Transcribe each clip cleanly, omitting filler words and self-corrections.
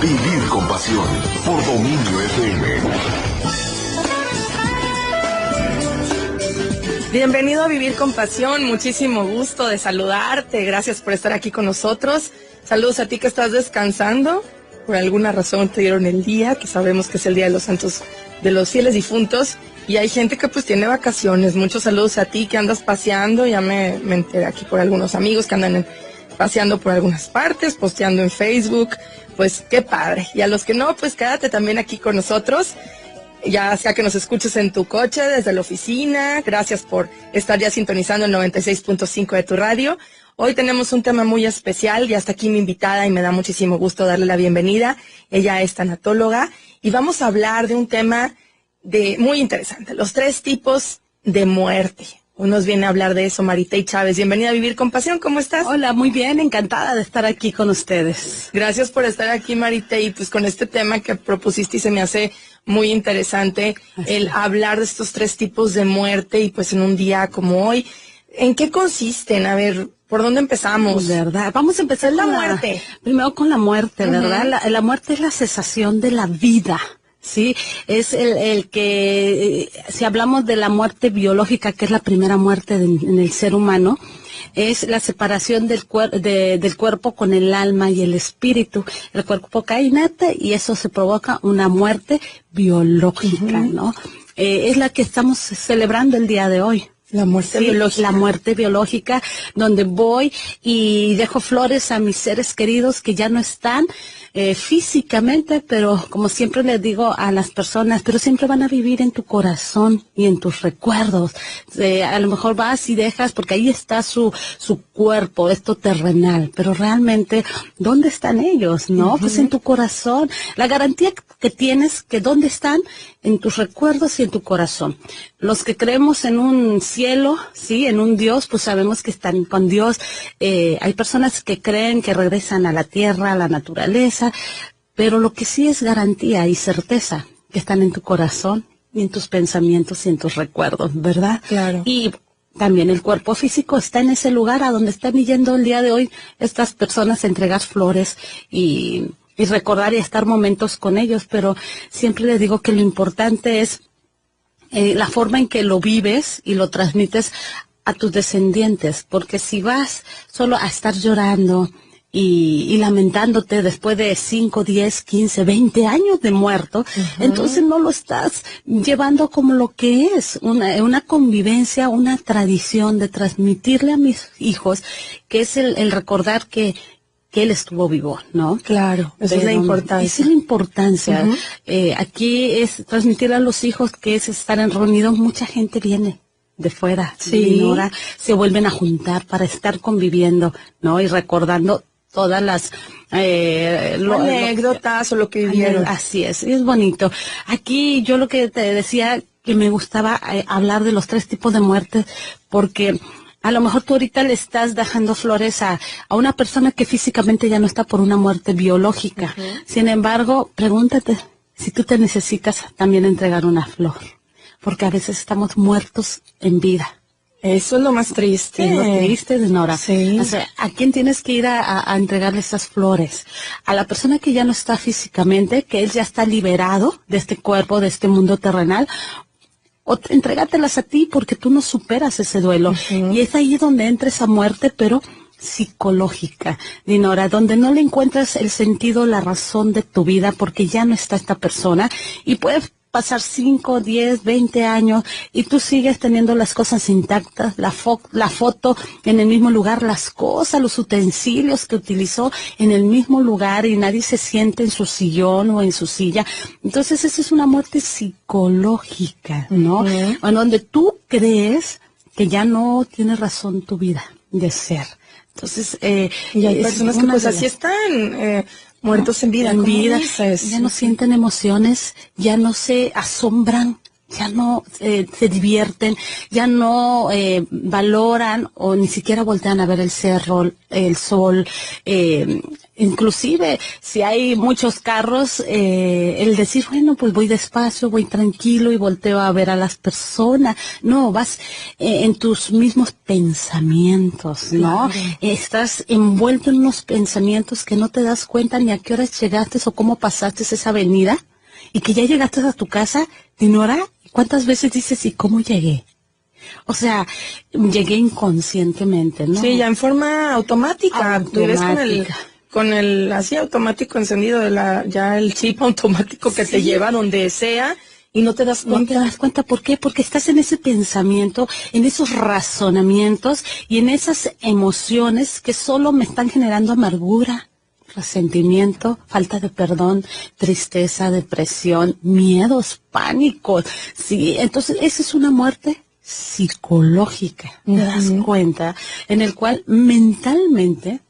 Vivir con pasión por Dominio FM. Bienvenido a Vivir con Pasión, muchísimo gusto de saludarte, gracias por estar aquí con nosotros. Saludos a ti que estás descansando, por alguna razón te dieron el día, que sabemos que es el Día de los Santos, de los Fieles Difuntos, y hay gente que pues tiene vacaciones. Muchos saludos a ti que andas paseando, ya me enteré aquí por algunos amigos que andan paseando por algunas partes, posteando en Facebook, pues qué padre. Y a los que no, pues quédate también aquí con nosotros. Ya sea que nos escuches en tu coche, desde la oficina, gracias por estar ya sintonizando el 96.5 de tu radio. Hoy tenemos un tema muy especial, ya está aquí mi invitada y me da muchísimo gusto darle la bienvenida. Ella es tanatóloga y vamos a hablar de un tema muy interesante, los 3 tipos de muerte. Hoy nos viene a hablar de eso Maritey Chávez. Bienvenida a Vivir con Pasión, ¿cómo estás? Hola, muy bien, encantada de estar aquí con ustedes. Gracias por estar aquí, Maritey, pues con este tema que propusiste y se me hace muy interesante el hablar de estos 3 tipos de muerte y pues en un día como hoy. ¿En qué consisten? A ver, ¿por dónde empezamos? ¿Verdad? Vamos a empezar con la muerte. Primero con la muerte, ¿verdad? La muerte es la cesación de la vida. Sí, es el que, si hablamos de la muerte biológica, que es la primera muerte en el ser humano, es la separación del cuerpo con el alma y el espíritu. El cuerpo cae inerte y eso se provoca una muerte biológica, ¿no? Es la que estamos celebrando el día de hoy. La muerte biológica. La muerte biológica, donde voy y dejo flores a mis seres queridos que ya no están físicamente, pero como siempre les digo a las personas, pero siempre van a vivir en tu corazón y en tus recuerdos. A lo mejor vas y dejas, porque ahí está su cuerpo, esto terrenal, pero realmente, ¿dónde están ellos? ¿No? Pues en tu corazón. La garantía que tienes, que ¿dónde están? En tus recuerdos y en tu corazón. Los que creemos en un cielo, sí, en un Dios, pues sabemos que están con Dios. Hay personas que creen que regresan a la tierra, a la naturaleza, pero lo que sí es garantía y certeza, que están en tu corazón y en tus pensamientos y en tus recuerdos, ¿verdad? Claro. Y también el cuerpo físico está en ese lugar a donde están yendo el día de hoy estas personas a entregar flores y recordar y estar momentos con ellos, pero siempre les digo que lo importante es la forma en que lo vives y lo transmites a tus descendientes, porque si vas solo a estar llorando y lamentándote después de 5, 10, 15, 20 años de muerto, entonces no lo estás llevando como lo que es, una convivencia, una tradición de transmitirle a mis hijos, que es el recordar que él estuvo vivo, ¿no? Claro, esa es la importancia. Esa es la importancia. Aquí es transmitir a los hijos que es estar reunidos. Mucha gente viene de fuera, sí. Ahora se vuelven a juntar para estar conviviendo, ¿no? Y recordando todas las anécdotas o lo que vivieron. Así es bonito. Aquí yo lo que te decía, que me gustaba hablar de los 3 tipos de muertes, porque a lo mejor tú ahorita le estás dejando flores a una persona que físicamente ya no está por una muerte biológica. Sin embargo, pregúntate si tú te necesitas también entregar una flor, porque a veces estamos muertos en vida. Eso es lo más triste. Es lo triste, Nora. Sí. O sea, ¿a quién tienes que ir a entregarle esas flores? A la persona que ya no está físicamente, que él ya está liberado de este cuerpo, de este mundo terrenal, o entregártelas a ti porque tú no superas ese duelo. Y es ahí donde entra esa muerte, pero psicológica, Dinora, donde no le encuentras el sentido, la razón de tu vida, porque ya no está esta persona, y puedes pasar 5, 10, 20 años y tú sigues teniendo las cosas intactas, la foto en el mismo lugar, las cosas, los utensilios que utilizó en el mismo lugar y nadie se siente en su sillón o en su silla. Entonces esa es una muerte psicológica, ¿no? En donde tú crees que ya no tiene razón tu vida de ser. Entonces, y hay personas que pues así están, muertos en vida. Ya no sienten emociones, ya no se asombran ya no se divierten, ya no valoran o ni siquiera voltean a ver el cerro, el sol, inclusive si hay muchos carros, el decir, bueno, pues voy despacio, voy tranquilo y volteo a ver a las personas. No, vas en tus mismos pensamientos, ¿no? Claro. Estás envuelto en unos pensamientos que no te das cuenta ni a qué horas llegaste o cómo pasaste esa avenida y que ya llegaste a tu casa de una hora. ¿Cuántas veces dices, ¿y cómo llegué? O sea, llegué inconscientemente, ¿no? Sí, ya en forma automática. Tú ves Automática. con el así automático encendido ya el chip automático que te lleva donde sea y no te das No cuenta. te das cuenta, ¿por qué? Porque estás en ese pensamiento, en esos razonamientos y en esas emociones que solo me están generando amargura, resentimiento, falta de perdón, tristeza, depresión, miedos, pánicos. Sí, entonces esa es una muerte psicológica, ¿te das cuenta? En el cual mentalmente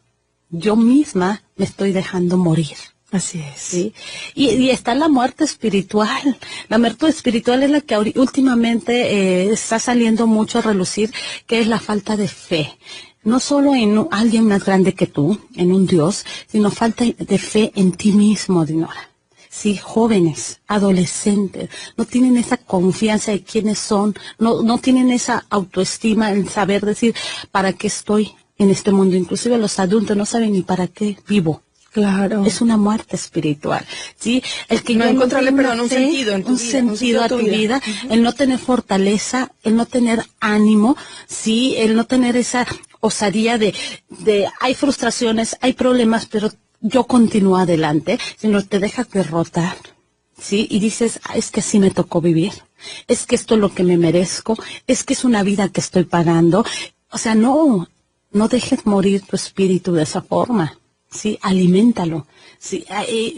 yo misma me estoy dejando morir. Así es. ¿Sí? Y está la muerte espiritual. La muerte espiritual es la que últimamente está saliendo mucho a relucir, que es la falta de fe. No solo en alguien más grande que tú, en un Dios, sino falta de fe en ti mismo, Dinora. Sí, jóvenes, adolescentes, no tienen esa confianza de quiénes son, no tienen esa autoestima, el saber decir, ¿para qué estoy en este mundo? Inclusive los adultos no saben ni para qué vivo. Claro. Es una muerte espiritual, ¿sí? El que No yo encontrarle, tenga perdón, un fe, sentido en tu un vida, sentido a tu vida, el no tener fortaleza, el no tener ánimo, ¿sí? El no tener esa osadía de hay frustraciones, hay problemas, pero yo continúo adelante, sino te dejas derrotar, ¿sí? Y dices, es que así me tocó vivir, es que esto es lo que me merezco, es que es una vida que estoy pagando. O sea, no dejes morir tu espíritu de esa forma. Sí, aliméntalo. Sí,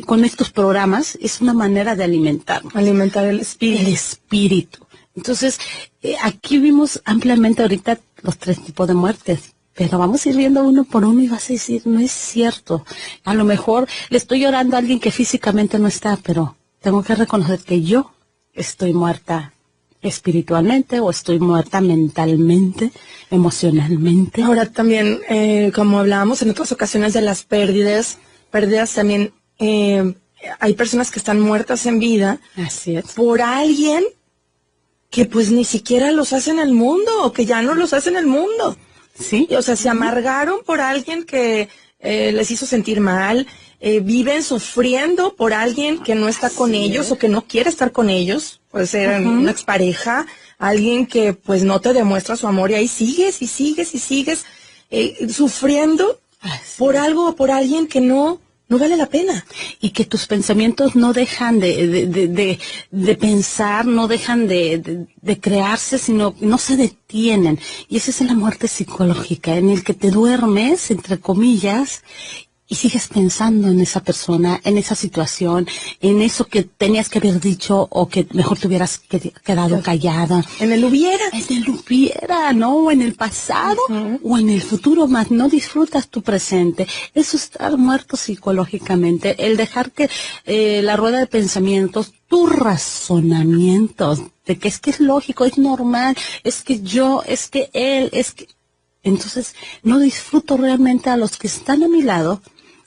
con estos programas es una manera de alimentarlo. Alimentar el espíritu. El espíritu. Entonces, aquí vimos ampliamente ahorita los 3 tipos de muertes, pero vamos a ir viendo uno por uno y vas a decir, no es cierto. A lo mejor le estoy llorando a alguien que físicamente no está, pero tengo que reconocer que yo estoy muerta espiritualmente o estoy muerta mentalmente, emocionalmente. Ahora también, como hablábamos en otras ocasiones de las pérdidas también, hay personas que están muertas en vida. Así es. Por alguien que pues ni siquiera los hace en el mundo o que ya no los hace en el mundo. Sí. O sea, se amargaron por alguien que les hizo sentir mal, viven sufriendo por alguien que no está con ellos o que no quiere estar con ellos. Puede ser una expareja, alguien que pues no te demuestra su amor y ahí sigues y sigues y sigues sufriendo por algo o por alguien que no vale la pena. Y que tus pensamientos no dejan de pensar, no dejan de crearse, sino no se detienen. Y esa es la muerte psicológica, en el que te duermes, entre comillas, y sigues pensando en esa persona, en esa situación, en eso que tenías que haber dicho o que mejor te hubieras quedado callada. En el hubiera. En el hubiera, ¿no? O en el pasado o en el futuro, más no disfrutas tu presente. Eso es estar muerto psicológicamente. El dejar que la rueda de pensamientos, tus razonamientos, de que es lógico, es normal, es que yo, es que él, es que... Entonces, no disfruto realmente a los que están a mi lado,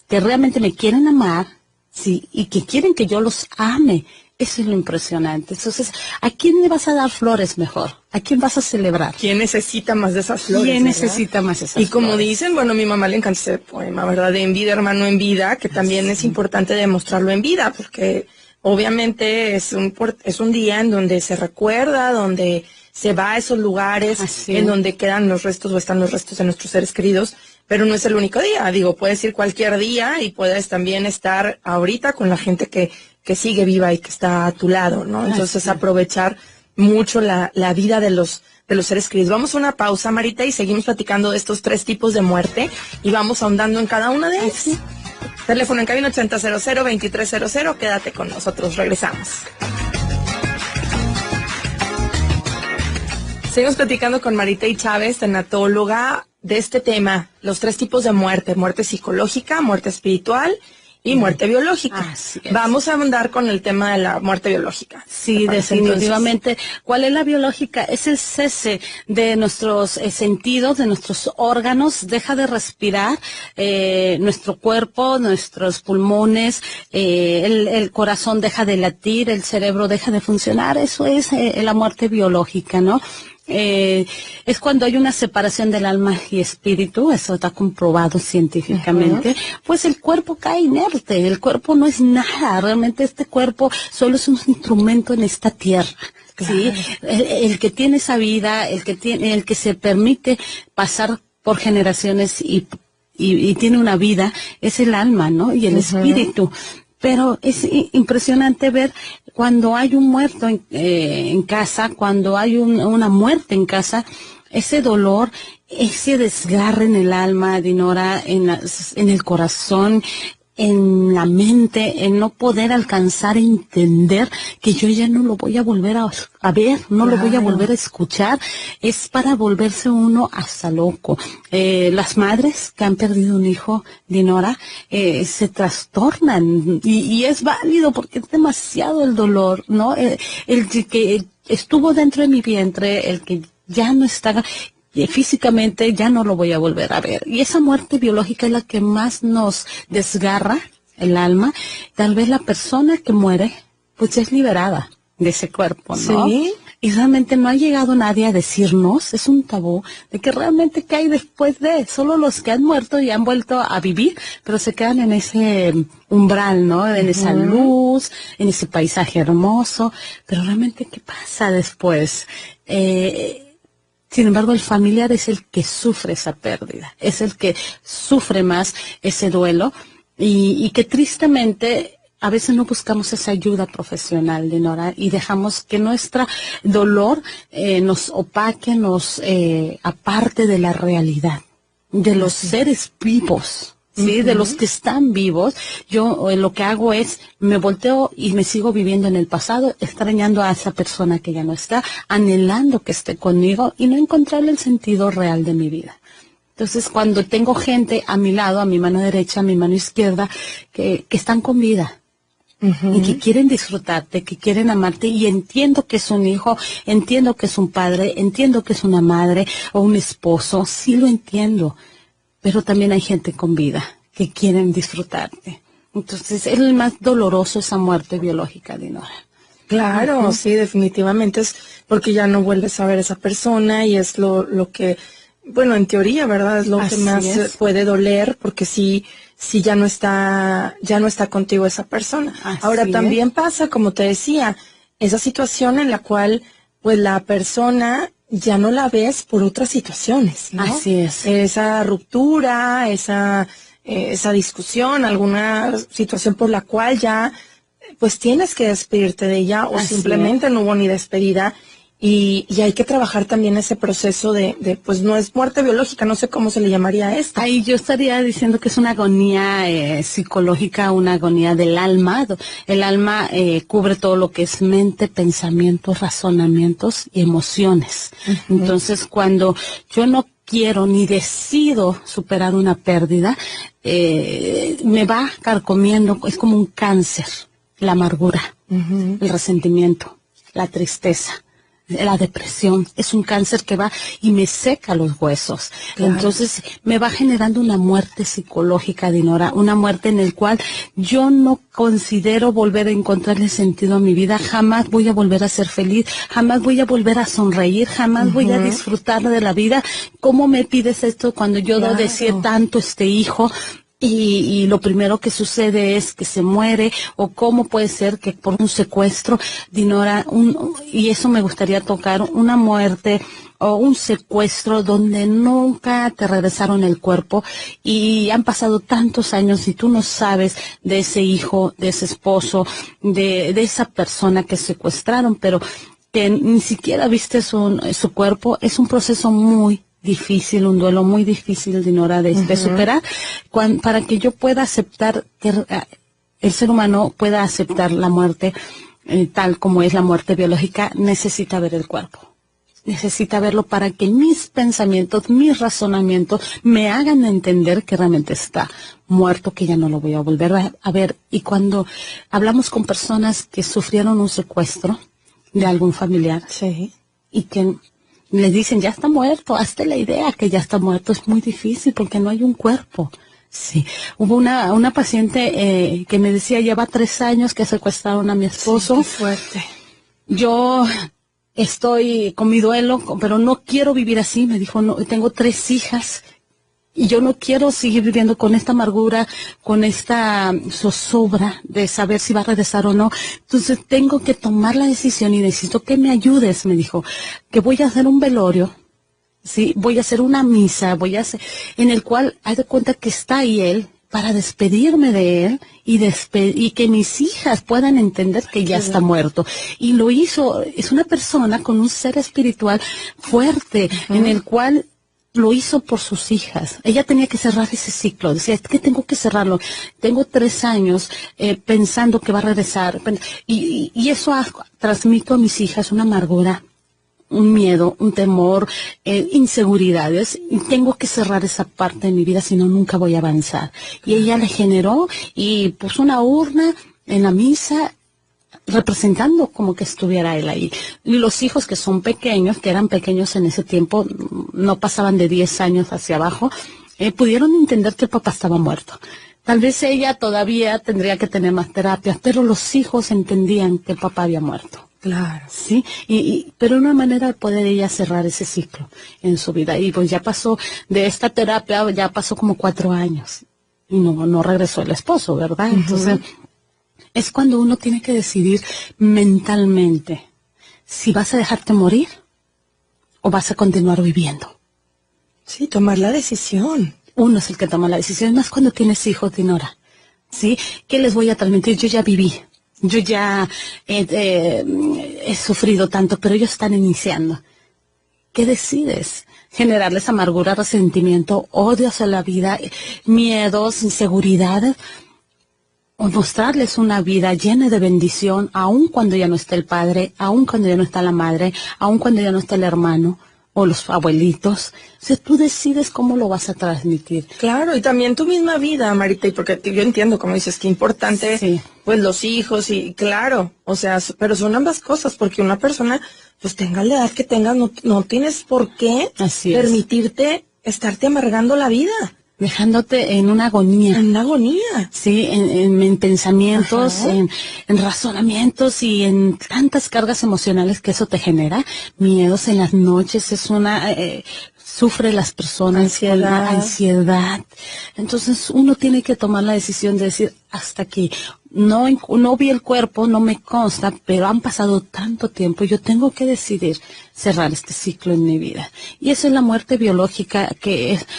que realmente me quieren amar, sí, y que quieren que yo los ame. Eso es lo impresionante. Entonces, ¿a quién le vas a dar flores mejor? ¿A quién vas a celebrar? ¿Quién necesita más de esas flores? ¿Quién ¿verdad? necesita más esas Y como flores? dicen, bueno, a mi mamá le encanta ese poema, ¿verdad? De en vida, hermano, en vida, que también es importante demostrarlo en vida, porque obviamente es un día en donde se recuerda, donde se va a esos lugares, en donde quedan los restos o están los restos de nuestros seres queridos, pero no es el único día. Digo, puedes ir cualquier día y puedes también estar ahorita con la gente que sigue viva y que está a tu lado, ¿no? Entonces aprovechar mucho la vida de los seres queridos. Vamos a una pausa, Marita, y seguimos platicando de estos 3 tipos de muerte y vamos ahondando en cada una de ellas. Teléfono en cabina 8000-2300, quédate con nosotros, regresamos. Seguimos platicando con Maritey Chávez, tanatóloga, de este tema, los 3 tipos de muerte: muerte psicológica, muerte espiritual y muerte biológica. Así es. Vamos a andar con el tema de la muerte biológica. Sí, definitivamente. ¿Cuál es la biológica? Es el cese de nuestros sentidos, de nuestros órganos. Deja de respirar nuestro cuerpo, nuestros pulmones, el corazón deja de latir, el cerebro deja de funcionar. Eso es la muerte biológica, ¿no? Es cuando hay una separación del alma y espíritu, eso está comprobado científicamente, pues el cuerpo cae inerte, el cuerpo no es nada, realmente este cuerpo solo es un instrumento en esta tierra. Claro. ¿Sí? El que tiene esa vida, el que se permite pasar por generaciones y tiene una vida, es el alma, ¿no? Y el espíritu. Pero es impresionante ver cuando hay un muerto en casa, cuando hay una muerte en casa, ese dolor, ese desgarre en el alma, Dinora, en el corazón, en la mente, en no poder alcanzar a entender que yo ya no lo voy a volver a ver, no lo voy a volver a escuchar, es para volverse uno hasta loco. Las madres que han perdido un hijo, Dinora, se trastornan y es válido porque es demasiado el dolor, ¿no? El que estuvo dentro de mi vientre, el que ya no está físicamente, ya no lo voy a volver a ver. Y esa muerte biológica es la que más nos desgarra el alma. Tal vez la persona que muere, pues ya es liberada de ese cuerpo, ¿no? Sí. Y realmente no ha llegado nadie a decirnos, es un tabú, de que realmente qué hay después de, solo los que han muerto y han vuelto a vivir, pero se quedan en ese umbral, ¿no? En esa luz, en ese paisaje hermoso, pero realmente qué pasa después. Sin embargo, el familiar es el que sufre esa pérdida, es el que sufre más ese duelo y que tristemente a veces no buscamos esa ayuda profesional, Dinora, y dejamos que nuestro dolor nos opaque, nos aparte de la realidad, de los seres vivos. Sí, de los que están vivos. Yo lo que hago es, me volteo y me sigo viviendo en el pasado, extrañando a esa persona que ya no está, anhelando que esté conmigo y no encontrarle el sentido real de mi vida. Entonces, cuando tengo gente a mi lado, a mi mano derecha, a mi mano izquierda, que están con vida, y que quieren disfrutarte, que quieren amarte, y entiendo que es un hijo, entiendo que es un padre, entiendo que es una madre o un esposo, sí lo entiendo. Pero también hay gente con vida que quieren disfrutarte. Entonces, es el más doloroso esa muerte biológica, Dinora. Claro, sí, definitivamente es porque ya no vuelves a ver a esa persona y es lo que, bueno, en teoría, ¿verdad? Es lo que más puede doler porque sí ya no está contigo esa persona. Ahora, también pasa, como te decía, esa situación en la cual, pues, la persona ya no la ves por otras situaciones, ¿no? Así es. Esa ruptura, esa discusión, alguna situación por la cual ya, pues tienes que despedirte de ella o simplemente no hubo ni despedida y hay que trabajar también ese proceso de pues no es muerte biológica, no sé cómo se le llamaría a esto. Ahí yo estaría diciendo que es una agonía psicológica, una agonía del alma. El alma cubre todo lo que es mente, pensamientos, razonamientos y emociones. Entonces, cuando yo no quiero ni decido superar una pérdida, me va carcomiendo, es como un cáncer, la amargura, el resentimiento, la tristeza. La depresión es un cáncer que va y me seca los huesos. Claro. Entonces me va generando una muerte psicológica, Dinora, una muerte en el cual yo no considero volver a encontrarle sentido a mi vida, jamás voy a volver a ser feliz, jamás voy a volver a sonreír, jamás voy a disfrutar de la vida. ¿Cómo me pides esto cuando yo deseé tanto este hijo? Y lo primero que sucede es que se muere, o cómo puede ser que por un secuestro, Dinora, y eso me gustaría tocar, una muerte o un secuestro donde nunca te regresaron el cuerpo y han pasado tantos años y tú no sabes de ese hijo, de ese esposo, de esa persona que secuestraron, pero que ni siquiera viste su cuerpo. Es un proceso muy difícil, un duelo muy difícil, Dinora, de superar, para que yo pueda aceptar, que el ser humano pueda aceptar la muerte tal como es la muerte biológica, necesita ver el cuerpo. necesita verlo para que mis pensamientos, mis razonamientos me hagan entender que realmente está muerto, que ya no lo voy a volver a ver. Y cuando hablamos con personas que sufrieron un secuestro de algún familiar, Sí. y que les dicen, ya está muerto, hazte la idea que ya está muerto, es muy difícil porque no hay un cuerpo. Sí, hubo una paciente que me decía, lleva 3 años que secuestraron a mi esposo. Sí, qué fuerte. Yo estoy con mi duelo, pero no quiero vivir así. Me dijo, no, tengo 3 hijas y yo no quiero seguir viviendo con esta amargura, con esta zozobra de saber si va a regresar o no. Entonces tengo que tomar la decisión y necesito que me ayudes, me dijo, que voy a hacer un velorio. Sí, voy a hacer una misa, en el cual haz de cuenta que está ahí él para despedirme de él y que mis hijas puedan entender que ya está muerto. Y lo hizo, es una persona con un ser espiritual fuerte, en el cual lo hizo por sus hijas. Ella tenía que cerrar ese ciclo. Decía, es que tengo que cerrarlo. Tengo 3 años pensando que va a regresar. Y eso transmito a mis hijas una amargura, un miedo, un temor, inseguridades, y tengo que cerrar esa parte de mi vida, si no, nunca voy a avanzar. Y ella le generó y puso una urna en la misa, representando como que estuviera él ahí. Y los hijos que son pequeños, que eran pequeños en ese tiempo, no pasaban de 10 años hacia abajo, pudieron entender que el papá estaba muerto. Tal vez ella todavía tendría que tener más terapias, pero los hijos entendían que el papá había muerto. Claro. Sí, pero una manera de poder ella cerrar ese ciclo en su vida. Y pues ya pasó de esta terapia, ya pasó como 4 años. Y no regresó el esposo, ¿verdad? Entonces, es cuando uno tiene que decidir mentalmente si vas a dejarte morir o vas a continuar viviendo. Sí, tomar la decisión. Uno es el que toma la decisión, más cuando tienes hijos, Dinora. ¿Sí? ¿Qué les voy a transmitir? Yo ya viví. Yo ya he sufrido tanto, pero ellos están iniciando. ¿Qué decides? Generarles amargura, resentimiento, odio hacia la vida, miedos, inseguridades, o mostrarles una vida llena de bendición, aun cuando ya no está el padre, aun cuando ya no está la madre, aun cuando ya no está el hermano o los abuelitos. O sea, tú decides cómo lo vas a transmitir. Claro, y también tu misma vida, Marita, y porque yo entiendo, como dices, que importante, Sí. pues los hijos, y claro, o sea, pero son ambas cosas, porque una persona, pues tenga la edad que tengas, no tienes por qué Así es. permitirte estarte amargando la vida, Dejándote en una agonía. en una agonía. Sí, en pensamientos, Ajá. en razonamientos y en tantas cargas emocionales que eso te genera. Miedos en las noches, sufre las personas, ansiedad. Entonces uno tiene que tomar la decisión de decir, hasta aquí. No vi el cuerpo, no me consta, pero han pasado tanto tiempo, yo tengo que decidir cerrar este ciclo en mi vida. Y eso es la muerte biológica,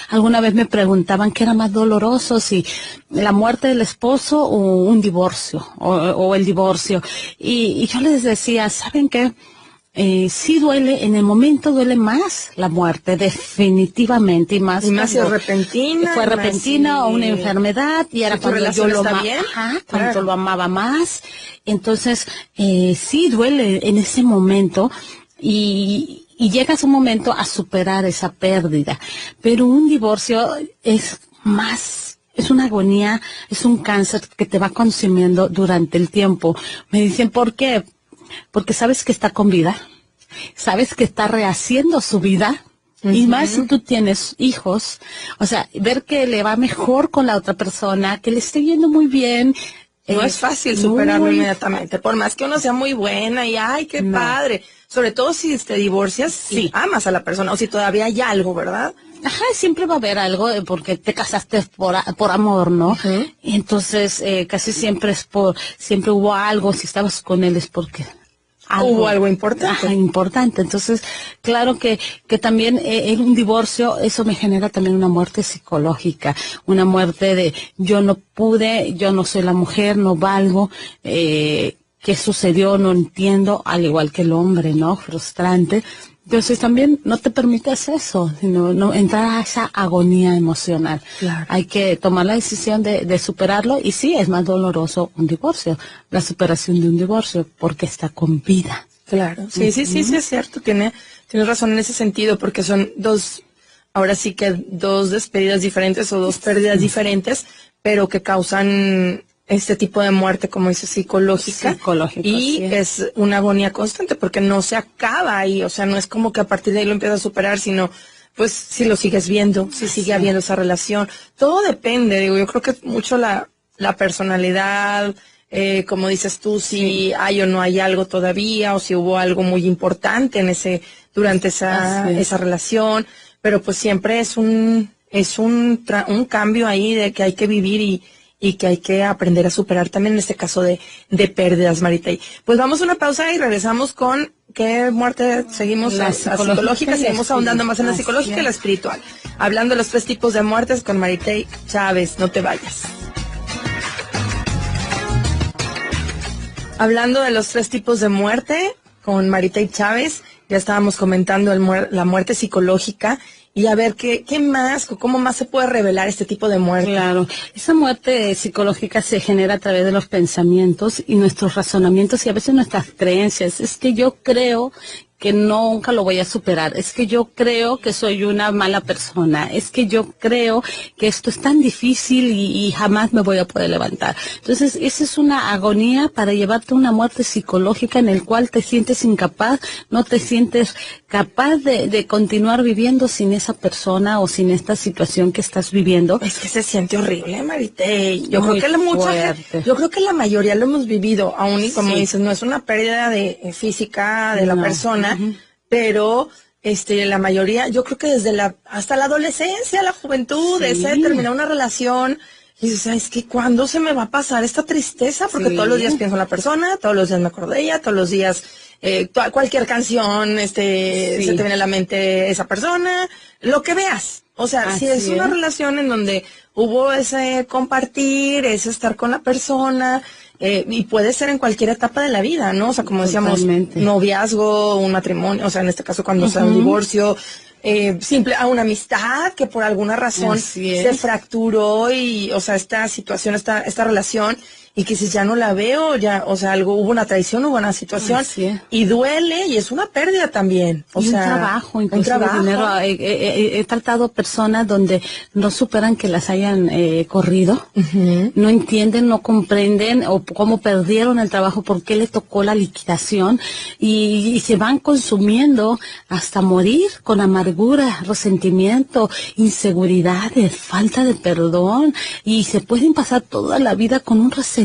alguna vez me preguntaban qué era más doloroso, si la muerte del esposo o un divorcio, o el divorcio. Y yo les decía, ¿saben qué? Sí duele, en el momento duele más la muerte, definitivamente, y más si es cuando repentina. fue repentina o una enfermedad, y era si tu cuando yo relación lo está amaba, bien, cuando claro. lo amaba más. Entonces, sí duele en ese momento, y llegas un momento a superar esa pérdida. Pero un divorcio es una agonía, es un cáncer que te va consumiendo durante el tiempo. Me dicen, ¿por qué? Porque sabes que está con vida, sabes que está rehaciendo su vida, y más si tú tienes hijos, o sea, ver que le va mejor con la otra persona, que le esté yendo muy bien. No es fácil superarlo inmediatamente, por más que uno sea muy buena y ¡ay, qué padre! Sobre todo si te divorcias y amas a la persona, o si todavía hay algo, ¿verdad? Ajá, siempre va a haber algo, porque te casaste por amor, ¿no? Y entonces, casi siempre siempre hubo algo, si estabas con él es porque hubo algo importante. Ajá, importante. Entonces, claro que también en un divorcio eso me genera también una muerte psicológica, una muerte de yo no pude, yo no soy la mujer, no valgo, qué sucedió, no entiendo, al igual que el hombre, ¿no? Frustrante. Entonces también no te permites eso, sino no entrar a esa agonía emocional. Claro. Hay que tomar la decisión de superarlo, y sí, es más doloroso un divorcio, la superación de un divorcio, porque está con vida. Claro, sí, es cierto, tiene Tienes razón en ese sentido, porque son ahora sí que dos despedidas diferentes o dos pérdidas diferentes, pero que causan este tipo de muerte, como dice, psicológica, y es una agonía constante, porque no se acaba ahí, o sea, no es como que a partir de ahí lo empiezas a superar, sino pues si lo sigues viendo, si sigue habiendo esa relación, todo depende, digo, yo creo que mucho la personalidad, como dices tú, si hay o no hay algo todavía, o si hubo algo muy importante durante esa relación, pero pues siempre es un cambio ahí de que hay que vivir y que hay que aprender a superar también en este caso de pérdidas, Maritey. Pues vamos a una pausa y regresamos con qué muerte seguimos, la psicológica, seguimos ahondando más en la psicológica y la espiritual. Hablando de los 3 tipos de muertes con Maritey Chávez, no te vayas. Hablando de los 3 tipos de muerte con Maritey Chávez, ya estábamos comentando la muerte psicológica. Y a ver, ¿qué más, cómo más se puede revelar este tipo de muerte? Claro, esa muerte psicológica se genera a través de los pensamientos y nuestros razonamientos y a veces nuestras creencias. Es que yo creo que nunca lo voy a superar, es que yo creo que soy una mala persona, es que yo creo que esto es tan difícil y jamás me voy a poder levantar. Entonces, esa es una agonía para llevarte a una muerte psicológica en el cual te sientes incapaz, no te sientes capaz de continuar viviendo sin esa persona o sin esta situación que estás viviendo. Es que se siente horrible, Maritey. Yo creo que la mayoría lo hemos vivido, aún y como dices, no es una pérdida física de la persona, pero la mayoría, yo creo que hasta la adolescencia, la juventud, terminar una relación, y dices, es que ¿cuándo se me va a pasar esta tristeza? Porque todos los días pienso en la persona, todos los días me acuerdo de ella, todos los días, cualquier canción, se te viene a la mente esa persona, lo que veas. O sea, si es una relación en donde hubo ese compartir, ese estar con la persona, y puede ser en cualquier etapa de la vida, ¿no? O sea, como decíamos, noviazgo, un matrimonio, o sea, en este caso cuando sea un divorcio, a una amistad que por alguna razón se fracturó y, o sea, esta situación, esta relación, y que si ya no la veo, hubo una traición, hubo una situación, y duele, y es una pérdida también. Un trabajo, incluso dinero. He tratado personas donde no superan que las hayan corrido, no entienden, no comprenden, o cómo perdieron el trabajo, por qué le tocó la liquidación, y se van consumiendo hasta morir con amargura, resentimiento, inseguridades, falta de perdón, y se pueden pasar toda la vida con un resentimiento,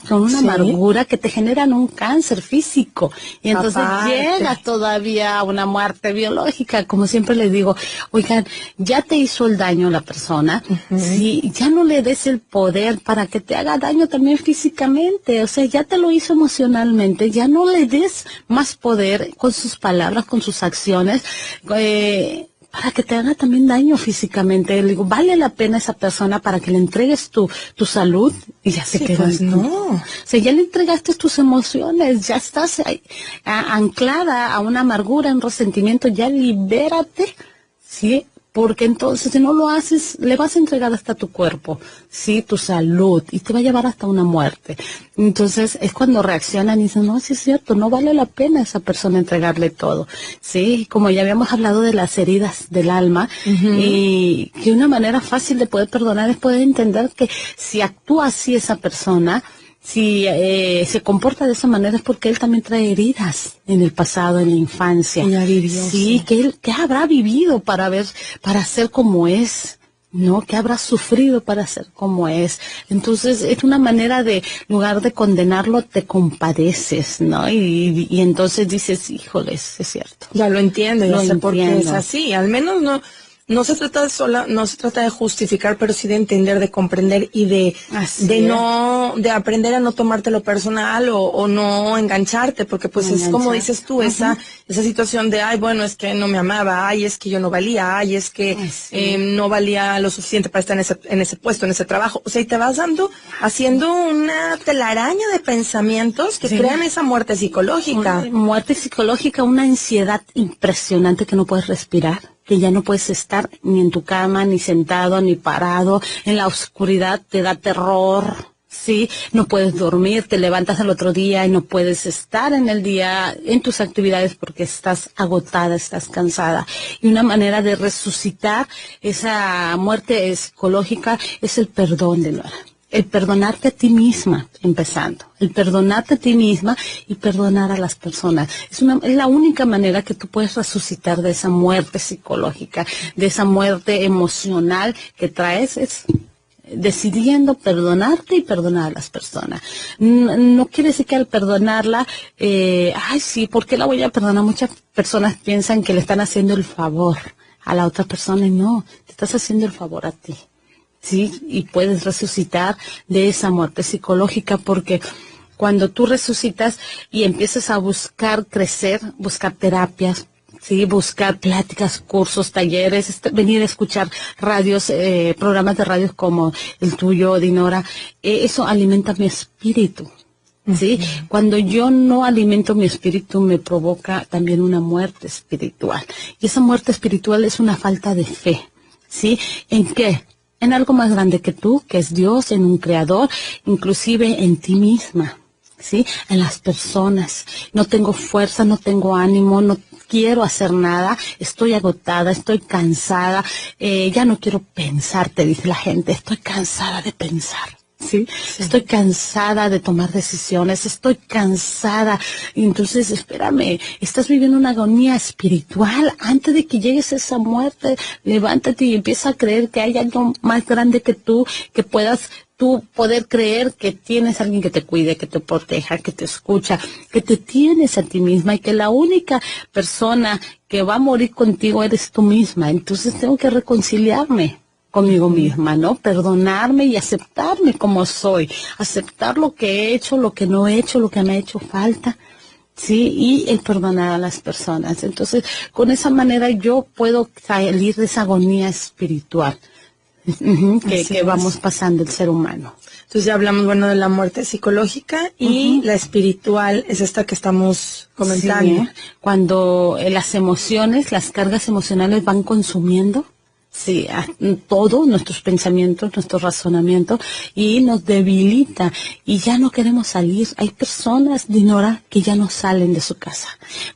con una amargura que te generan un cáncer físico, y entonces llega todavía a una muerte biológica. Como siempre les digo, oigan, ya te hizo el daño la persona, si ya no le des el poder para que te haga daño también físicamente, o sea, ya te lo hizo emocionalmente, ya no le des más poder con sus palabras, con sus acciones, para que te haga también daño físicamente. Le digo, ¿vale la pena esa persona para que le entregues tu salud? Y ya se quedó. Pues no. O sea, ya le entregaste tus emociones, ya estás anclada a una amargura, un resentimiento, ya libérate, ¿sí? Porque entonces si no lo haces, le vas a entregar hasta tu cuerpo, sí, tu salud, y te va a llevar hasta una muerte. Entonces es cuando reaccionan y dicen, no, sí es cierto, no vale la pena a esa persona entregarle todo. Sí, como ya habíamos hablado de las heridas del alma, y que una manera fácil de poder perdonar es poder entender que si actúa así esa persona, si se comporta de esa manera, es porque él también trae heridas en el pasado, en la infancia. Sí, que habrá vivido para ser como es, ¿no? Que habrá sufrido para ser como es. Entonces, es una manera de, en lugar de condenarlo, te compadeces, ¿no? Y entonces dices, híjoles, es cierto. Ya lo entiendo, ya sé por qué es así. Al menos no se trata de justificar, pero sí de entender, de comprender y de aprender a no tomártelo personal o no engancharte, porque pues es como dices tú, esa situación de, ay, bueno, es que no me amaba, ay, es que yo no valía, ay, es que no valía lo suficiente para estar en ese puesto, en ese trabajo. O sea, y te vas haciendo una telaraña de pensamientos que crean esa muerte psicológica. Muerte psicológica, una ansiedad impresionante que no puedes respirar, que ya no puedes estar ni en tu cama, ni sentado, ni parado. En la oscuridad te da terror, Sí, no puedes dormir, te levantas al otro día y no puedes estar en el día, en tus actividades porque estás agotada, estás cansada. Y una manera de resucitar esa muerte psicológica es el perdón, Dinora. El perdonarte a ti misma, empezando. El perdonarte a ti misma y perdonar a las personas. Es la única manera que tú puedes resucitar de esa muerte psicológica, de esa muerte emocional que traes, es decidiendo perdonarte y perdonar a las personas. No quiere decir que al perdonarla, ay sí, ¿por qué la voy a perdonar? Muchas personas piensan que le están haciendo el favor a la otra persona y no, te estás haciendo el favor a ti. Sí, y puedes resucitar de esa muerte psicológica porque cuando tú resucitas y empiezas a buscar crecer, buscar terapias, sí, buscar pláticas, cursos, talleres, venir a escuchar radios, programas de radios como el tuyo, Dinora, eso alimenta mi espíritu. ¿Sí? Cuando yo no alimento mi espíritu me provoca también una muerte espiritual. Y esa muerte espiritual es una falta de fe. ¿Sí? ¿En qué? En algo más grande que tú, que es Dios, en un creador, inclusive en ti misma. ¿Sí? En las personas. No tengo fuerza, no tengo ánimo, no quiero hacer nada, estoy agotada, estoy cansada, ya no quiero pensar, te dice la gente, estoy cansada de pensar. ¿Sí? Estoy cansada de tomar decisiones, estoy cansada. Entonces, espérame, estás viviendo una agonía espiritual. Antes de que llegues a esa muerte, levántate y empieza a creer que hay algo más grande que tú, que puedas tú poder creer que tienes a alguien que te cuide, que te proteja, que te escucha, que te tienes a ti misma y que la única persona que va a morir contigo eres tú misma. Entonces tengo que reconciliarme conmigo misma, ¿no? Perdonarme y aceptarme como soy, aceptar lo que he hecho, lo que no he hecho, lo que me ha hecho falta, ¿sí? Y el perdonar a las personas. Entonces, con esa manera yo puedo salir de esa agonía espiritual que vamos pasando el ser humano. Entonces ya hablamos, bueno, de la muerte psicológica y la espiritual es esta que estamos comentando. Sí, cuando las emociones, las cargas emocionales van consumiendo, sí, todo, nuestros pensamientos, nuestro razonamiento, y nos debilita, y ya no queremos salir. Hay personas, Dinora, que ya no salen de su casa,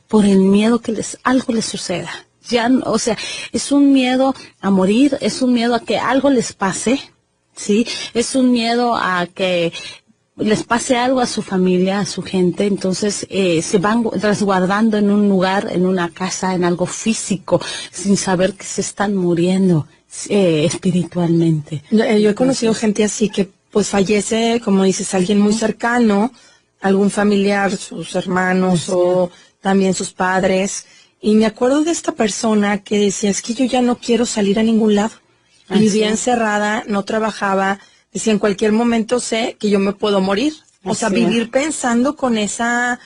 por el miedo que algo les suceda. Ya, o sea, es un miedo a morir, es un miedo a que algo les pase, ¿sí? Es un miedo a que les pase algo a su familia, a su gente, entonces se van resguardando en un lugar, en una casa, en algo físico, sin saber que se están muriendo espiritualmente. Yo he conocido gente así que pues fallece, como dices, alguien muy cercano, algún familiar, sus hermanos o también sus padres. Y me acuerdo de esta persona que decía, es que yo ya no quiero salir a ningún lado. Vivía encerrada, no trabajaba. Decía, en cualquier momento sé que yo me puedo morir. O sea, vivir pensando con esa,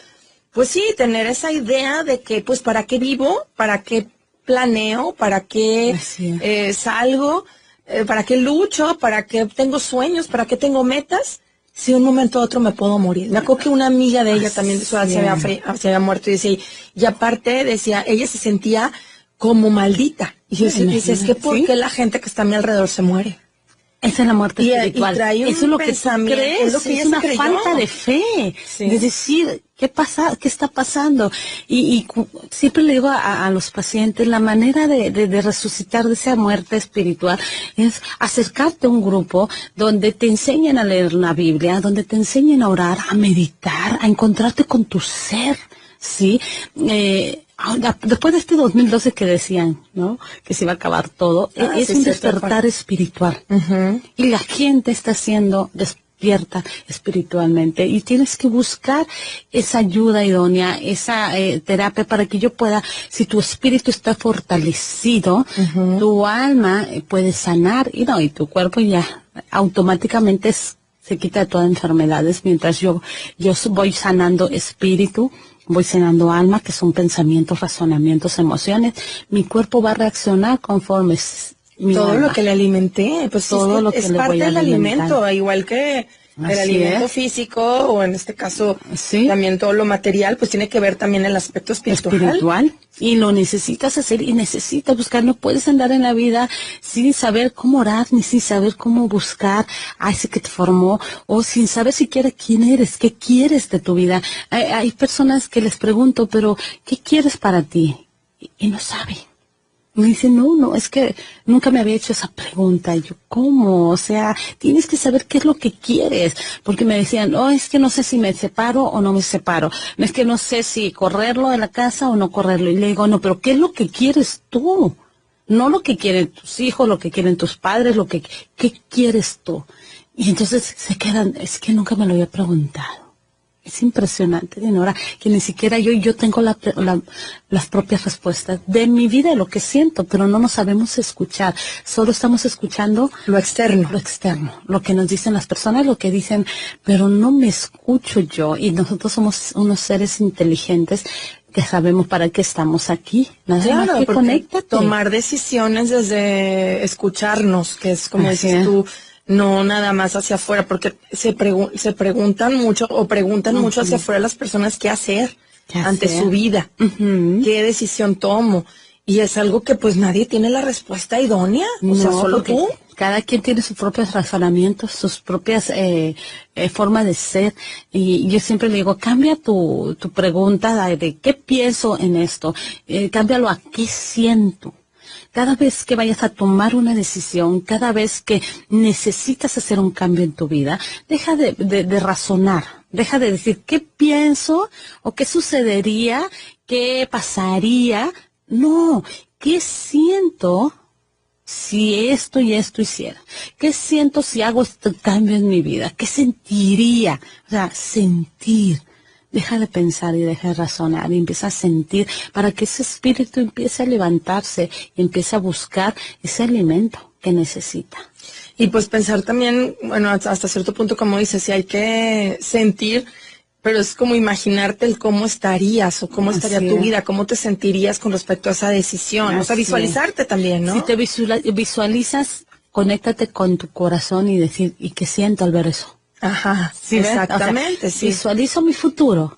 pues sí, tener esa idea de que, pues, ¿para qué vivo? ¿Para qué planeo? ¿Para qué salgo? ¿Para qué lucho? ¿Para qué tengo sueños? ¿Para qué tengo metas? Si un momento a otro me puedo morir. Me acuerdo que una amiga de ella también de su edad se había muerto y decía, y aparte decía, ella se sentía como maldita. Y yo decía, es que ¿por qué la gente que está a mi alrededor se muere? Esa es la muerte espiritual. Eso es lo que tú crees, es una falta de fe, de decir, ¿qué está pasando? Y siempre le digo a los pacientes, la manera de resucitar de esa muerte espiritual es acercarte a un grupo donde te enseñen a leer la Biblia, donde te enseñen a orar, a meditar, a encontrarte con tu ser, ¿sí? Después de este 2012 que decían, ¿no? Que se iba a acabar todo, es un despertar espiritual. Y la gente está siendo despierta espiritualmente. Y tienes que buscar esa ayuda idónea, esa terapia para que yo pueda, si tu espíritu está fortalecido, tu alma puede sanar y tu cuerpo ya automáticamente se quita de todas enfermedades mientras yo voy sanando espíritu. Voy sanando alma, que son pensamientos, razonamientos, emociones. Mi cuerpo va a reaccionar conforme todo alma. Lo que le alimenté, pues todo lo que es le parte voy a del alimentar. alimento, igual que El Así alimento es. físico, o en este caso Sí. también todo lo material, pues tiene que ver también el aspecto espiritual. Y lo necesitas hacer y necesitas buscar. No puedes andar en la vida sin saber cómo orar, ni sin saber cómo buscar a ese que te formó, o sin saber siquiera quién eres, qué quieres de tu vida. Hay personas que les pregunto, pero ¿qué quieres para ti? Y no saben. Me dicen, no, es que nunca me había hecho esa pregunta. Y yo, ¿cómo? O sea, tienes que saber qué es lo que quieres. Porque me decían, es que no sé si me separo o no me separo. Es que no sé si correrlo de la casa o no correrlo. Y le digo, no, pero ¿qué es lo que quieres tú? No lo que quieren tus hijos, lo que quieren tus padres, ¿qué quieres tú? Y entonces se quedan, es que nunca me lo había preguntado. Es impresionante, Dinora, que ni siquiera yo tengo las propias respuestas de mi vida, de lo que siento, pero no nos sabemos escuchar. Solo estamos escuchando Lo externo. lo que nos dicen las personas, lo que dicen, pero no me escucho yo. Y nosotros somos unos seres inteligentes que sabemos para qué estamos aquí. Nada más que porque conéctate. tomar decisiones desde escucharnos, que es como Así dices es. tú, no nada más hacia afuera, porque se preguntan mucho o preguntan mucho hacia afuera las personas qué hacer ¿Qué ante hacer? su vida, qué decisión tomo. Y es algo que pues nadie tiene la respuesta idónea, o sea, solo porque tú. cada quien tiene sus propios razonamientos, sus propias formas de ser. Y yo siempre le digo, cambia tu pregunta de qué pienso en esto, cámbialo a qué siento. Cada vez que vayas a tomar una decisión, cada vez que necesitas hacer un cambio en tu vida, deja de razonar, deja de decir qué pienso o qué sucedería, qué pasaría. No, ¿qué siento si esto y esto hiciera? ¿Qué siento si hago este cambio en mi vida? ¿Qué sentiría? O sea, sentir. Deja de pensar y deja de razonar y empieza a sentir para que ese espíritu empiece a levantarse y empiece a buscar ese alimento que necesita. Y pues pensar también, bueno, hasta cierto punto, como dices, si hay que sentir, pero es como imaginarte el cómo estarías o cómo estaría Así tu es. vida, cómo te sentirías con respecto a esa decisión. O sea, Así visualizarte también, ¿no? Si te visualizas, conéctate con tu corazón y decir, ¿y qué siento al ver eso? Ajá, ¿Sí ves? exactamente, O sea, sí. Visualizo mi futuro.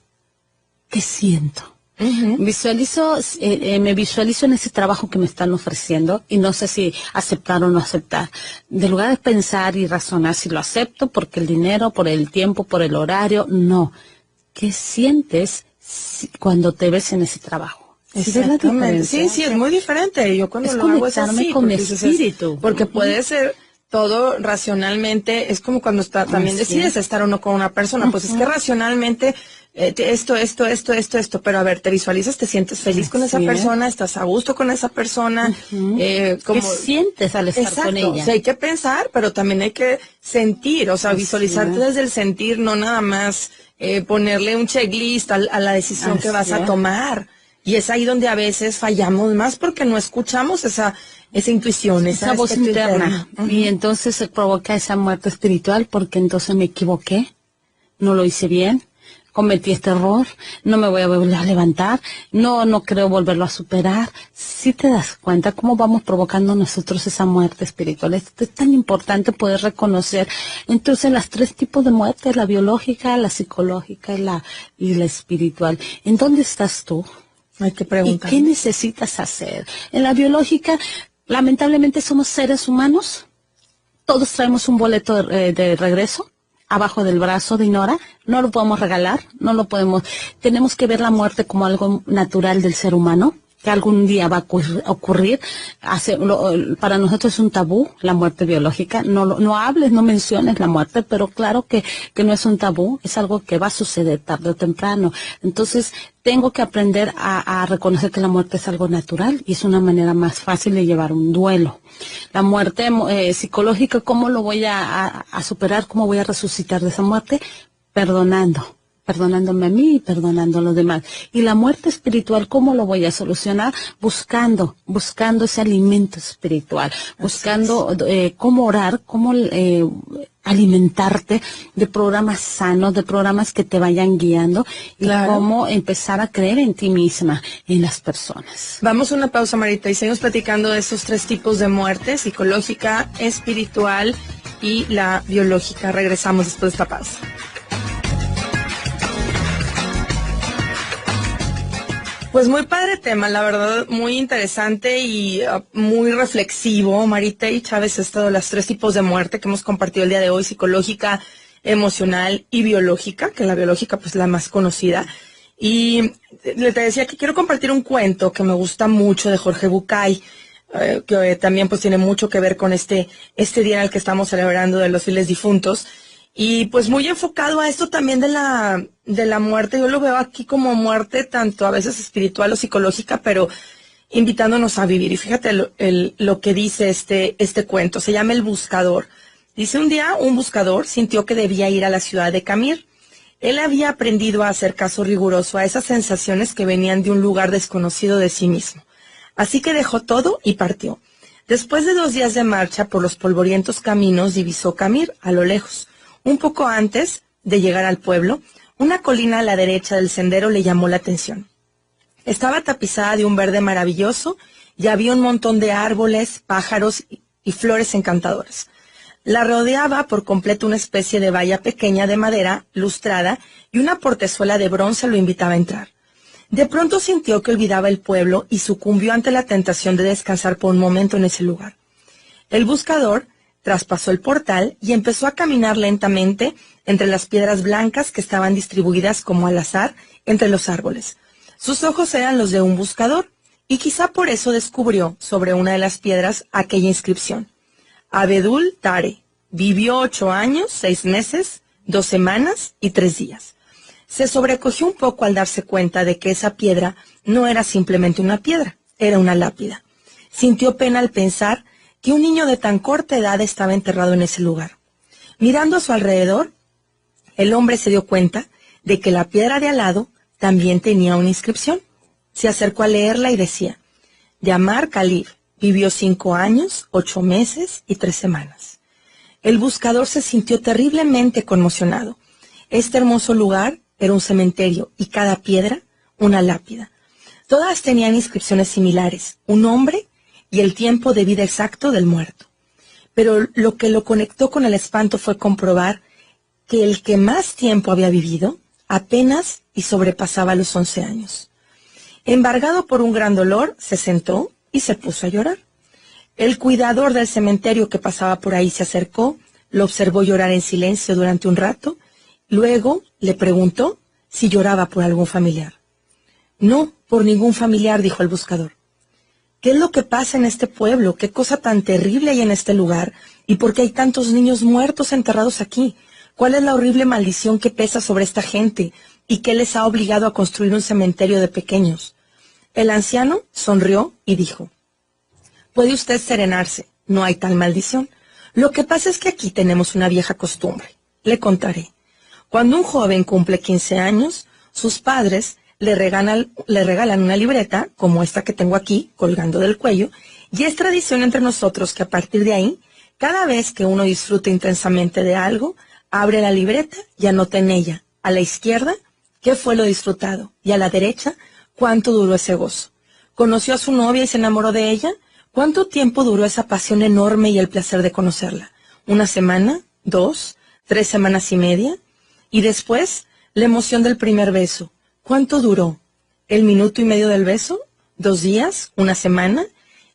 ¿Qué siento? Ujú. Me visualizo en ese trabajo que me están ofreciendo y no sé si aceptar o no aceptar. De lugar de pensar y razonar si lo acepto porque el dinero, por el tiempo, por el horario, no. ¿Qué sientes cuando te ves en ese trabajo? ¿Sí ves la Exactamente. diferencia? Sí, es muy diferente. Yo cuando Es lo hago es conectarme así. con mi porque dices, espíritu. porque puede ser todo racionalmente, es como cuando también Así decides es. estar o no con una persona. Pues es que racionalmente esto, pero a ver, te visualizas, te sientes feliz con esa Así es. persona, estás a gusto con esa persona, ¿Qué como sientes al estar exacto, con ella? o sea, hay que pensar, pero también hay que sentir, o sea, Así visualizarte es. desde el sentir, no nada más ponerle un checklist a la decisión que vas Así a es. tomar. Y es ahí donde a veces fallamos más porque no escuchamos esa intuición, Esa voz aspecto interna. interno. Y entonces se provoca esa muerte espiritual porque entonces me equivoqué, no lo hice bien, cometí este error, no me voy a volver a levantar, no creo volverlo a superar. Si te das cuenta cómo vamos provocando nosotros esa muerte espiritual. Es tan importante poder reconocer entonces las tres tipos de muerte, la biológica, la psicológica y la espiritual. ¿En dónde estás tú? Hay que ¿Y preguntar. qué necesitas hacer? En la biológica, lamentablemente somos seres humanos. Todos traemos un boleto de regreso abajo del brazo, Dinora. No lo podemos regalar, no lo podemos. Tenemos que ver la muerte como algo natural del ser humano, que algún día va a ocurrir. Para nosotros es un tabú la muerte biológica. No hables, no menciones la muerte, pero claro que no es un tabú, es algo que va a suceder tarde o temprano. Entonces, tengo que aprender a reconocer que la muerte es algo natural y es una manera más fácil de llevar un duelo. La muerte psicológica, ¿cómo lo voy a superar? ¿Cómo voy a resucitar de esa muerte? Perdonándome a mí y perdonando a los demás. Y la muerte espiritual, ¿cómo lo voy a solucionar? Buscando ese alimento espiritual, buscando cómo orar, cómo alimentarte de programas sanos, de programas que te vayan guiando y Claro. cómo empezar a creer en ti misma, en las personas. Vamos a una pausa, Marita, y seguimos platicando de esos tres tipos de muerte, psicológica, espiritual y la biológica. Regresamos después de esta pausa. Pues muy padre tema, la verdad, muy interesante y muy reflexivo. Marita y Chávez, esto de los 3 tipos de muerte que hemos compartido el día de hoy: psicológica, emocional y biológica, que la biológica pues la más conocida. Y te decía que quiero compartir un cuento que me gusta mucho de Jorge Bucay, que también pues tiene mucho que ver con este día en el que estamos celebrando de los fieles difuntos. Y pues muy enfocado a esto también de la muerte. Yo lo veo aquí como muerte tanto a veces espiritual o psicológica, pero invitándonos a vivir. Y fíjate lo que dice este cuento. Se llama El Buscador. Dice: un día un buscador sintió que debía ir a la ciudad de Camir. Él había aprendido a hacer caso riguroso a esas sensaciones que venían de un lugar desconocido de sí mismo. Así que dejó todo y partió. Después de 2 días de marcha por los polvorientos caminos, divisó Camir a lo lejos. Un poco antes de llegar al pueblo, una colina a la derecha del sendero le llamó la atención. Estaba tapizada de un verde maravilloso y había un montón de árboles, pájaros y flores encantadoras. La rodeaba por completo una especie de valla pequeña de madera lustrada y una portezuela de bronce lo invitaba a entrar. De pronto sintió que olvidaba el pueblo y sucumbió ante la tentación de descansar por un momento en ese lugar. El buscador traspasó el portal y empezó a caminar lentamente entre las piedras blancas que estaban distribuidas como al azar entre los árboles. Sus ojos eran los de un buscador, y quizá por eso descubrió sobre una de las piedras aquella inscripción: Abedul Tare, vivió 8 años, 6 meses, 2 semanas y 3 días. Se sobrecogió un poco al darse cuenta de que esa piedra no era simplemente una piedra, era una lápida. Sintió pena al pensar que un niño de tan corta edad estaba enterrado en ese lugar. Mirando a su alrededor, el hombre se dio cuenta de que la piedra de al lado también tenía una inscripción. Se acercó a leerla y decía: Yamar Khalif, vivió 5 años, 8 meses y 3 semanas. El buscador se sintió terriblemente conmocionado. Este hermoso lugar era un cementerio y cada piedra una lápida. Todas tenían inscripciones similares: un nombre y el tiempo de vida exacto del muerto. Pero lo que lo conectó con el espanto fue comprobar que el que más tiempo había vivido apenas y sobrepasaba los 11 años. Embargado por un gran dolor, se sentó y se puso a llorar. El cuidador del cementerio que pasaba por ahí se acercó, lo observó llorar en silencio durante un rato, luego le preguntó si lloraba por algún familiar. No, por ningún familiar, dijo el buscador. ¿Qué es lo que pasa en este pueblo? ¿Qué cosa tan terrible hay en este lugar? ¿Y por qué hay tantos niños muertos enterrados aquí? ¿Cuál es la horrible maldición que pesa sobre esta gente? ¿Y qué les ha obligado a construir un cementerio de pequeños? El anciano sonrió y dijo: Puede usted serenarse, no hay tal maldición. Lo que pasa es que aquí tenemos una vieja costumbre. Le contaré. Cuando un joven cumple 15 años, sus padres le regalan una libreta, como esta que tengo aquí, colgando del cuello, y es tradición entre nosotros que a partir de ahí, cada vez que uno disfruta intensamente de algo, abre la libreta y anota en ella, a la izquierda, qué fue lo disfrutado, y a la derecha, cuánto duró ese gozo. ¿Conoció a su novia y se enamoró de ella? ¿Cuánto tiempo duró esa pasión enorme y el placer de conocerla? ¿1 semana? ¿2? ¿3 semanas y media? Y después, la emoción del primer beso. ¿Cuánto duró? ¿El minuto y medio del beso? ¿2 días? ¿1 semana?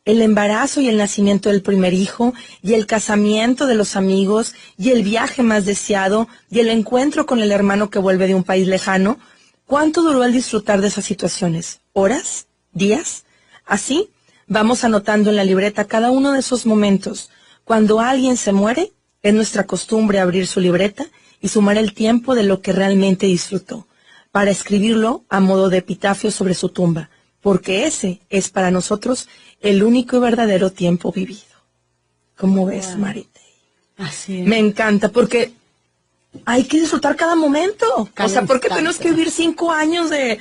El embarazo y el nacimiento del primer hijo, y el casamiento de los amigos, y el viaje más deseado, y el encuentro con el hermano que vuelve de un país lejano. ¿Cuánto duró el disfrutar de esas situaciones? ¿Horas? ¿Días? Así, vamos anotando en la libreta cada uno de esos momentos. Cuando alguien se muere, es nuestra costumbre abrir su libreta y sumar el tiempo de lo que realmente disfrutó, para escribirlo a modo de epitafio sobre su tumba, porque ese es para nosotros el único y verdadero tiempo vivido. ¿Cómo ves, Marité? Así es. Me encanta, porque hay que disfrutar cada momento. Cada o sea, ¿por qué instante. tenemos que vivir 5 años de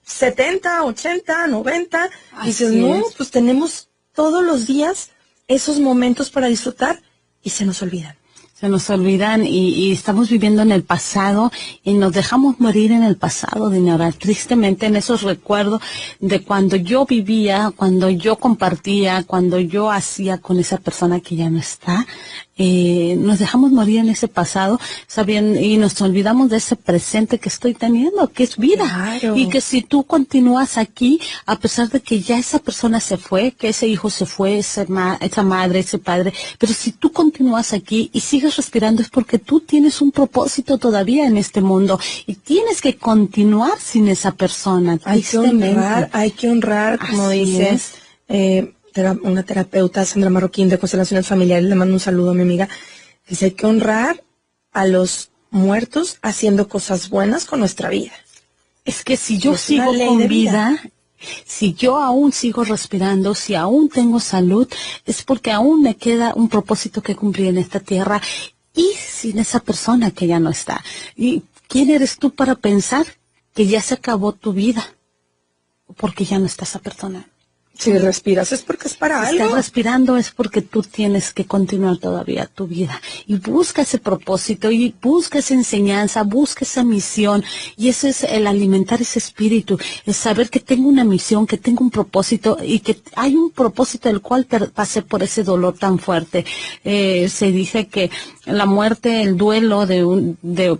70, 80, 90? Y dices, Así no, es. pues tenemos todos los días esos momentos para disfrutar y se nos olvidan. Se nos olvidan y estamos viviendo en el pasado y nos dejamos morir en el pasado, Dinora, tristemente en esos recuerdos de cuando yo vivía, cuando yo compartía, cuando yo hacía con esa persona que ya no está. nos dejamos morir en ese pasado, sabiendo, y nos olvidamos de ese presente que estoy teniendo, que es vida. Claro. Y que si tú continúas aquí, a pesar de que ya esa persona se fue, que ese hijo se fue, esa madre, ese padre, pero si tú continúas aquí y sigues respirando es porque tú tienes un propósito todavía en este mundo y tienes que continuar sin esa persona. Hay que honrar, como Así dices, una terapeuta, Sandra Marroquín, de Constelaciones Familiares, le mando un saludo a mi amiga, dice, hay que honrar a los muertos haciendo cosas buenas con nuestra vida. Es que si yo Es sigo una ley con de vida, si yo aún sigo respirando, si aún tengo salud, es porque aún me queda un propósito que cumplir en esta tierra y sin esa persona que ya no está. ¿Y quién eres tú para pensar que ya se acabó tu vida? Porque ya no está esa persona. Si respiras es porque es para Si algo. estás respirando es porque tú tienes que continuar todavía tu vida y busca ese propósito y busca esa enseñanza, busca esa misión y eso es el alimentar ese espíritu, el saber que tengo una misión, que tengo un propósito y que hay un propósito del cual pasé por ese dolor tan fuerte. Se dice que la muerte, el duelo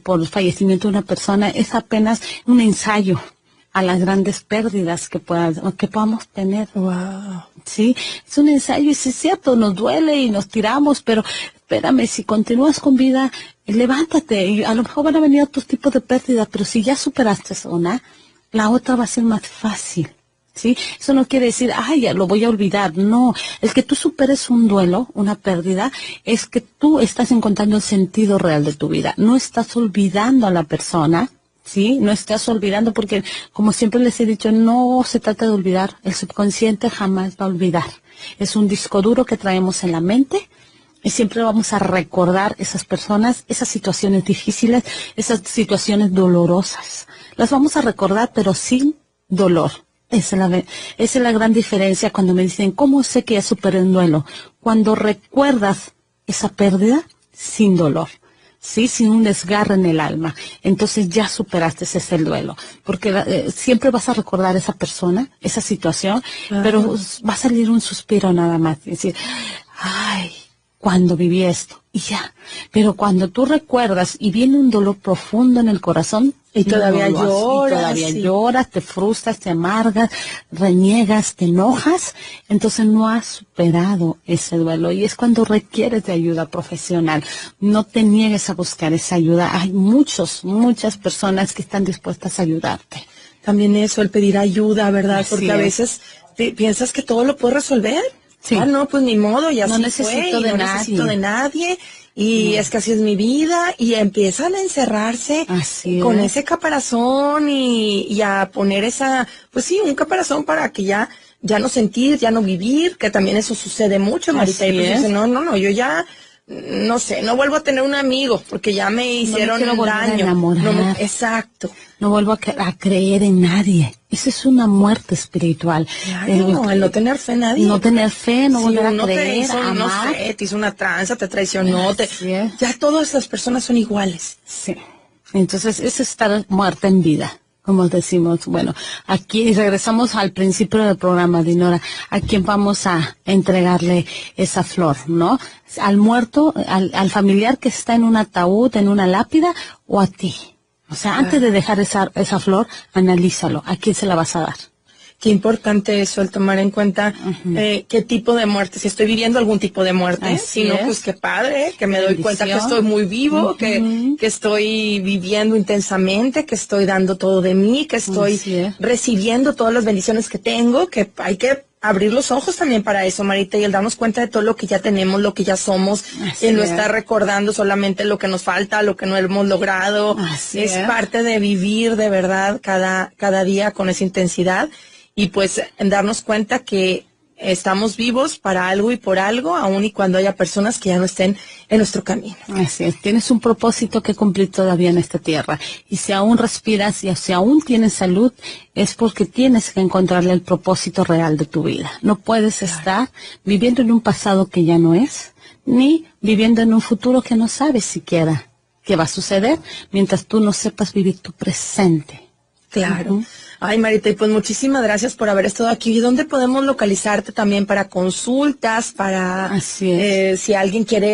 por el fallecimiento de una persona es apenas un ensayo a las grandes pérdidas que podamos tener. Wow. Sí, es un ensayo y sí es cierto, nos duele y nos tiramos, pero espérame, si continúas con vida, levántate y a lo mejor van a venir otros tipos de pérdidas, pero si ya superaste una, la otra va a ser más fácil. ¿Sí? Eso no quiere decir, ay, ya lo voy a olvidar. No, el que tú superes un duelo, una pérdida, es que tú estás encontrando el sentido real de tu vida. No estás olvidando a la persona, ¿sí? No estás olvidando porque, como siempre les he dicho, no se trata de olvidar. El subconsciente jamás va a olvidar. Es un disco duro que traemos en la mente y siempre vamos a recordar esas personas, esas situaciones difíciles, esas situaciones dolorosas. Las vamos a recordar, pero sin dolor. Esa es la gran diferencia cuando me dicen, ¿cómo sé que ya superé un duelo? Cuando recuerdas esa pérdida sin dolor. Sí, sin un desgarre en el alma. Entonces ya superaste ese duelo. Porque siempre vas a recordar a esa persona, esa situación, pero va a salir un suspiro nada más. Es decir, ay, cuando viví esto, y ya. Pero cuando tú recuerdas y viene un dolor profundo en el corazón, y todavía lloras, te frustras, te amargas, reniegas, te enojas, entonces no has superado ese duelo y es cuando requieres de ayuda profesional. No te niegues a buscar esa ayuda. Hay muchas personas que están dispuestas a ayudarte. También eso, el pedir ayuda, ¿verdad? Así porque a veces piensas que todo lo puedes resolver. Sí. Ah, no, pues ni modo, ya no sí necesito fue, de no nadie. necesito de nadie. Y es que así es mi vida, y empiezan a encerrarse Así con es. ese caparazón y a poner pues sí, un caparazón para que ya no sentir, ya no vivir, que también eso sucede mucho, Marita. Así Y pues es. dicen, no, yo ya, no sé, no vuelvo a tener un amigo, porque ya me hicieron quiero volver a daño. enamorar. Exacto. No vuelvo a creer en nadie. Esa es una muerte espiritual. Claro, el no tener fe en nadie. No tener fe, no Si volver a uno creer, no amar. sé, te hizo una tranza, te traicionó, Así es. ya todas las personas son iguales. Sí. Entonces, es estar muerta en vida, como decimos. Bueno, aquí regresamos al principio del programa, Dinora. ¿A quién vamos a entregarle esa flor, no? ¿Al muerto, al familiar que está en un ataúd, en una lápida, o a ti? O sea, antes de dejar esa flor, analízalo. ¿A quién se la vas a dar? Qué importante eso, el tomar en cuenta qué tipo de muerte, si estoy viviendo algún tipo de muerte, Así si no, es. pues qué padre, que me doy cuenta que estoy muy vivo, que estoy viviendo intensamente, que estoy dando todo de mí, que estoy Así es. recibiendo todas las bendiciones que tengo, que hay que abrir los ojos también para eso, Marita, y el darnos cuenta de todo lo que ya tenemos, lo que ya somos, Así y no es. estar recordando solamente lo que nos falta, lo que no hemos logrado. Así es es. parte de vivir de verdad cada día con esa intensidad. Y pues en darnos cuenta que estamos vivos para algo y por algo, aun y cuando haya personas que ya no estén en nuestro camino. Así es, tienes un propósito que cumplir todavía en esta tierra. Y si aún respiras y si aún tienes salud, es porque tienes que encontrarle el propósito real de tu vida. No puedes estar viviendo en un pasado que ya no es, ni viviendo en un futuro que no sabes siquiera qué va a suceder, mientras tú no sepas vivir tu presente. Claro. Ay, Marita, y pues muchísimas gracias por haber estado aquí. ¿Y dónde podemos localizarte también para consultas, para Así es. si alguien quiere